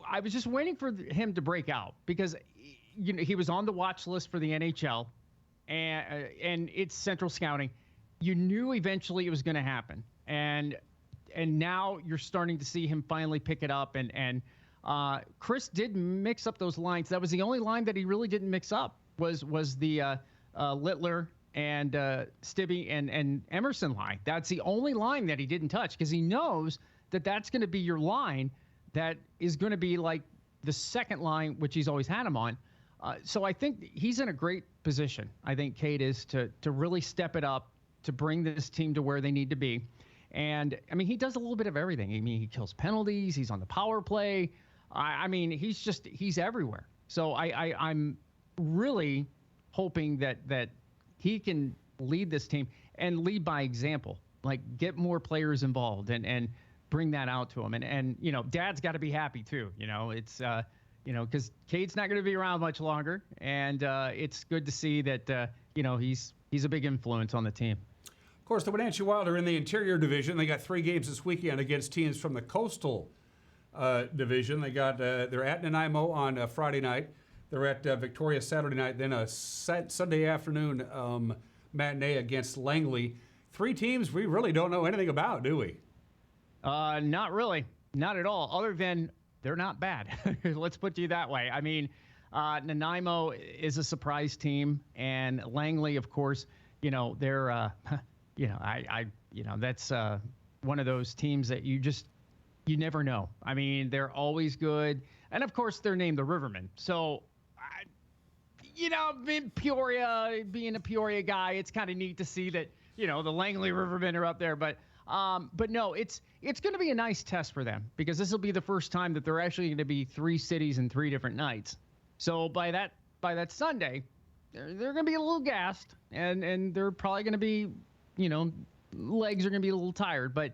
N: I was just waiting for him to break out because he was on the watch list for the NHL, and it's central scouting. You knew eventually it was going to happen, and now you're starting to see him finally pick it up. And Chris did mix up those lines. That was the only line that he really didn't mix up was the Littler and Stibbe and Emerson line. That's the only line that he didn't touch because he knows that that's going to be your line that is going to be like the second line, which he's always had him on. So I think he's in a great position. I think Cade is to really step it up, to bring this team to where they need to be. And, I mean, he does a little bit of everything. I mean, he kills penalties. He's on the power play. I mean, he's everywhere. So I'm really hoping that he can lead this team and lead by example, like get more players involved and bring that out to him. And you know, Dad's got to be happy too. You know, it's, you know, because Cade's not going to be around much longer. And it's good to see that, you know, he's a big influence on the team.
A: Of course, the Wenatchee Wild are in the Interior Division. They got 3 games this weekend against teams from the Coastal Division. They got they're at Nanaimo on Friday night. They're at Victoria Saturday night. Then a Sunday afternoon matinee against Langley. 3 teams we really don't know anything about, do we?
N: Not really, not at all. Other than they're not bad. Let's put you that way. I mean, Nanaimo is a surprise team, and Langley, of course, you know, they're. You know, that's one of those teams that you never know. I mean, they're always good. And, of course, they're named the Rivermen. So, you know, being a Peoria guy, it's kind of neat to see that, you know, the Langley Rivermen are up there. But no, it's going to be a nice test for them because this will be the first time that they're actually going to be 3 cities and 3 different nights. So by that Sunday, they're going to be a little gassed, and they're probably going to be, you know, legs are going to be a little tired, but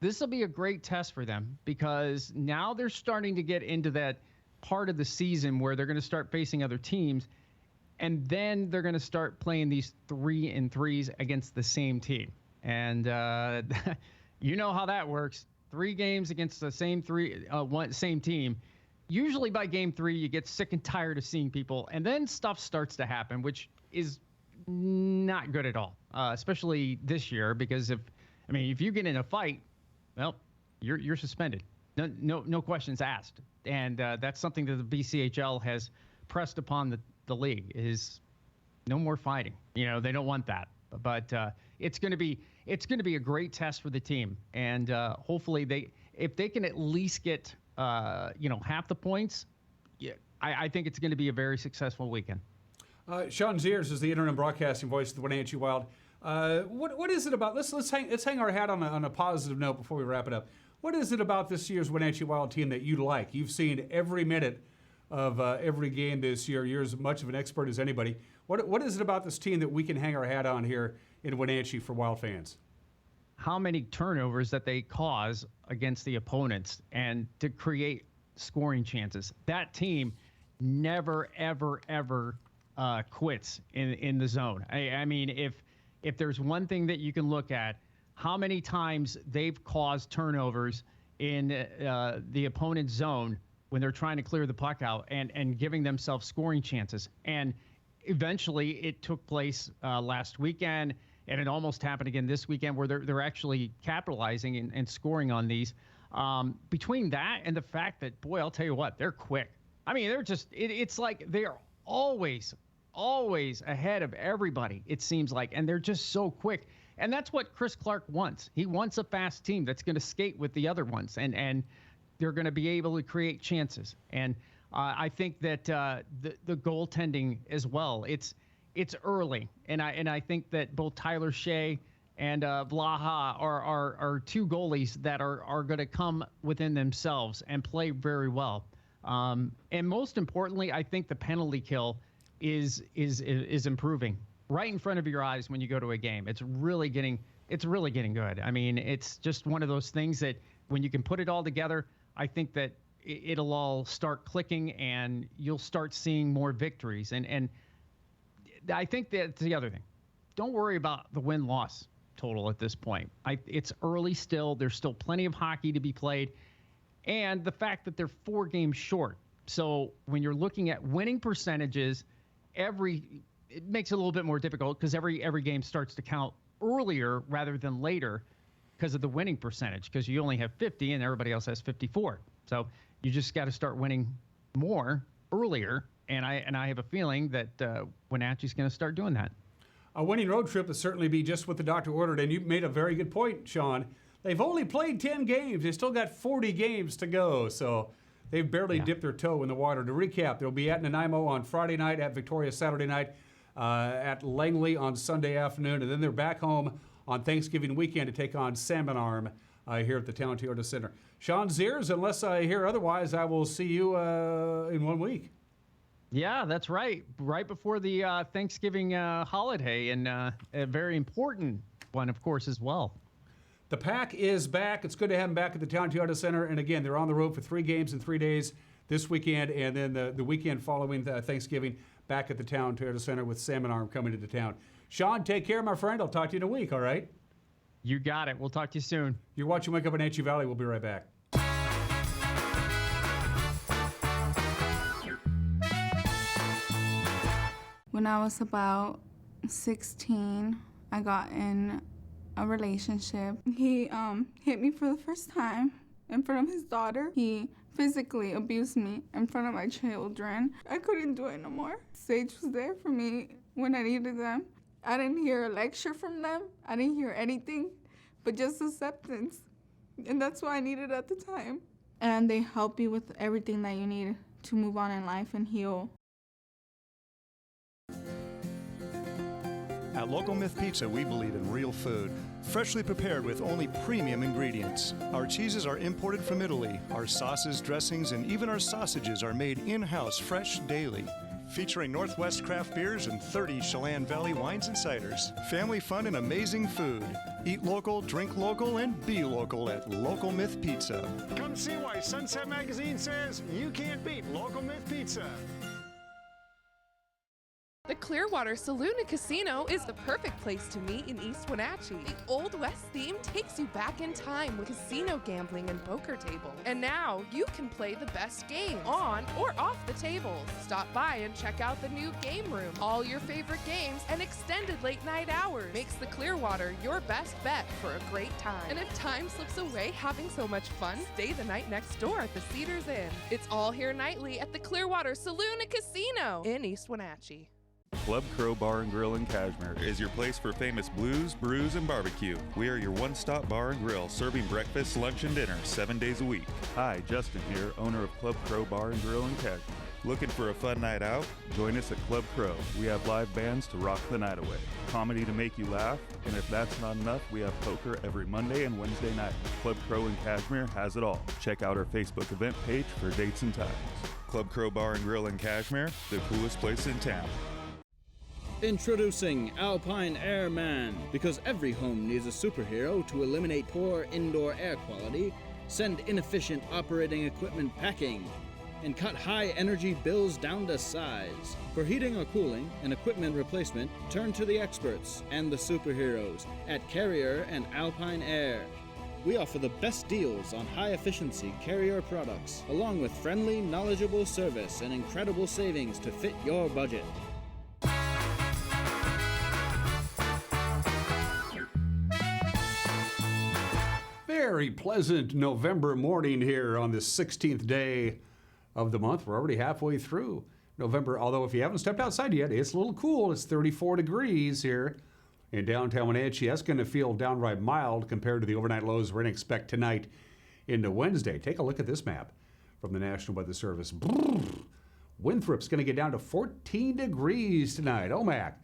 N: this will be a great test for them because now they're starting to get into that part of the season where they're going to start facing other teams, and then they're going to start playing these 3-3s against the same team. And you know how that works. 3 games against the same same team. Usually by game 3, you get sick and tired of seeing people, and then stuff starts to happen, which is not good at all, especially this year, because if you get in a fight, well, you're suspended. No questions asked. And that's something that the BCHL has pressed upon the league is no more fighting. You know, they don't want that. But it's going to be a great test for the team. And hopefully if they can at least get half the points, yeah, I think it's going to be a very successful weekend.
A: Sean Zears is the interim broadcasting voice of the Wenatchee Wild. What is it about? Let's hang our hat on a positive note before we wrap it up. What is it about this year's Wenatchee Wild team that you like? You've seen every minute of every game this year. You're as much of an expert as anybody. What is it about this team that we can hang our hat on here in Wenatchee for Wild fans?
N: How many turnovers that they cause against the opponents and to create scoring chances. That team never, ever, ever quits in the zone. I mean, if there's one thing that you can look at, how many times they've caused turnovers in the opponent's zone when they're trying to clear the puck out and giving themselves scoring chances. And eventually it took place last weekend, and it almost happened again this weekend where they're actually capitalizing and scoring on these. Between that and the fact that, boy, I'll tell you what, they're quick. I mean, they're just, it's like they're always ahead of everybody, it seems like, and they're just so quick. And that's what Chris Clark wants. He wants a fast team that's going to skate with the other ones, and they're going to be able to create chances. And I think that the goaltending as well, it's early, and I think that both Tyler Shea and Blaha are 2 goalies that are going to come within themselves and play very well. And most importantly, I think the penalty kill is improving right in front of your eyes when you go to a game. It's really getting good. I mean, it's just one of those things that when you can put it all together, I think that it'll all start clicking and you'll start seeing more victories. And I think that's the other thing. Don't worry about the win-loss total at this point. It's early still. There's still plenty of hockey to be played. And the fact that they're 4 games short. So when you're looking at winning percentages, it makes it a little bit more difficult because every game starts to count earlier rather than later because of the winning percentage, because you only have 50 and everybody else has 54. So you just got to start winning more earlier. And I have a feeling that Wenatchee's going to start doing that.
A: A winning road trip will certainly be just what the doctor ordered. And you made a very good point, Sean. They've only played 10 games. They still got 40 games to go. So They've barely dipped their toe in the water. To recap, they'll be at Nanaimo on Friday night, at Victoria Saturday night, at Langley on Sunday afternoon, and then they're back home on Thanksgiving weekend to take on Salmon Arm here at the Town Toyota Center. Sean Zears, unless I hear otherwise, I will see you in 1 week.
N: Yeah, that's right. Right before the Thanksgiving holiday, and a very important one, of course, as well.
A: The Pack is back. It's good to have them back at the Town Toyota Center. And again, they're on the road for 3 games in 3 days this weekend, and then the weekend following Thanksgiving back at the Town Toyota Center with Salmon Arm coming into town. Sean, take care, my friend. I'll talk to you in a week, all right?
N: You got it. We'll talk to you soon.
A: You're watching Wake Up in Wenatchee Valley. We'll be right back.
B: When I was about 16, I got in a relationship. He hit me for the first time in front of his daughter. He physically abused me in front of my children. I couldn't do it no more. Sage was there for me when I needed them. I didn't hear a lecture from them. I didn't hear anything but just acceptance. And that's what I needed at the time. And they help you with everything that you need to move on in life and heal.
C: At Local Myth Pizza, we believe in real food, freshly prepared with only premium ingredients. Our cheeses are imported from Italy. Our sauces, dressings, and even our sausages are made in-house fresh daily. Featuring Northwest craft beers and 30 Chelan Valley wines and ciders. Family fun and amazing food. Eat local, drink local, and be local at Local Myth Pizza.
D: Come see why Sunset Magazine says you can't beat Local Myth Pizza.
F: The Clearwater Saloon and Casino is the perfect place to meet in East Wenatchee. The Old West theme takes you back in time with casino gambling and poker tables. And now you can play the best games on or off the tables. Stop by and check out the new game room. All your favorite games and extended late night hours makes the Clearwater your best bet for a great time. And if time slips away having so much fun, stay the night next door at the Cedars Inn. It's all here nightly at the Clearwater Saloon and Casino in East Wenatchee.
G: Club Crow Bar and Grill in Cashmere is your place for famous blues, brews, and barbecue. We are your one-stop bar and grill, serving breakfast, lunch, and dinner 7 days a week. Hi, Justin here, owner of Club Crow Bar and Grill in Cashmere. Looking for a fun night out? Join us at Club Crow. We have live bands to rock the night away, comedy to make you laugh, and if that's not enough, we have poker every Monday and Wednesday night. Club Crow in Cashmere has it all. Check out our Facebook event page for dates and times. Club Crow Bar and Grill in Cashmere, the coolest place in town.
Z: Introducing Alpine Airman. Because every home needs a superhero to eliminate poor indoor air quality, send inefficient operating equipment packing, and cut high energy bills down to size. For heating or cooling and equipment replacement, turn to the experts and the superheroes at Carrier and Alpine Air. We offer the best deals on high-efficiency Carrier products, along with friendly, knowledgeable service and incredible savings to fit your budget.
A: Very pleasant November morning here on the 16th day of the month. We're already halfway through November, although if you haven't stepped outside yet, it's a little cool. It's 34 degrees here in downtown Wenatchee. That's going to feel downright mild compared to the overnight lows we're going to expect tonight into Wednesday. Take a look at this map from the National Weather Service. Winthrop's going to get down to 14 degrees tonight. Omak,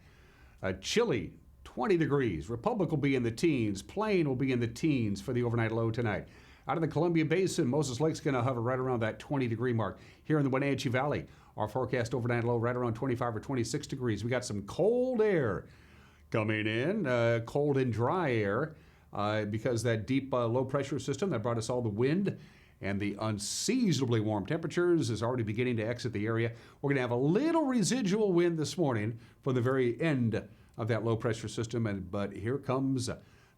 A: chilly 20 degrees. Republic will be in the teens. Plain will be in the teens for the overnight low tonight. Out of the Columbia Basin, Moses Lake's going to hover right around that 20-degree mark. Here in the Wenatchee Valley, our forecast overnight low right around 25 or 26 degrees. We got some cold air coming in, cold and dry air, because that deep low pressure system that brought us all the wind and the unseasonably warm temperatures is already beginning to exit the area. We're going to have a little residual wind this morning from the very end of that low pressure system, but here comes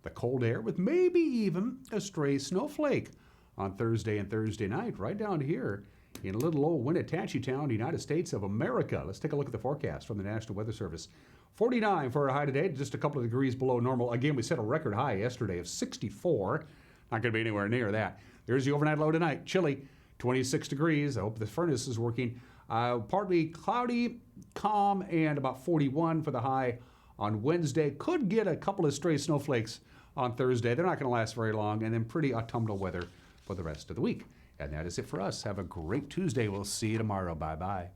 A: the cold air with maybe even a stray snowflake on Thursday and Thursday night right down here in little old Wenatchee town, United States of America. Let's take a look at the forecast from the National Weather Service. 49 for our high today, just a couple of degrees below normal. Again, we set a record high yesterday of 64. Not going to be anywhere near that. There's the overnight low tonight. Chilly, 26 degrees. I hope the furnace is working. Partly cloudy, calm, and about 41 for the high on Wednesday. Could get a couple of stray snowflakes on Thursday. They're not going to last very long, and then pretty autumnal weather for the rest of the week. And that is it for us. Have a great Tuesday. We'll see you tomorrow. Bye-bye.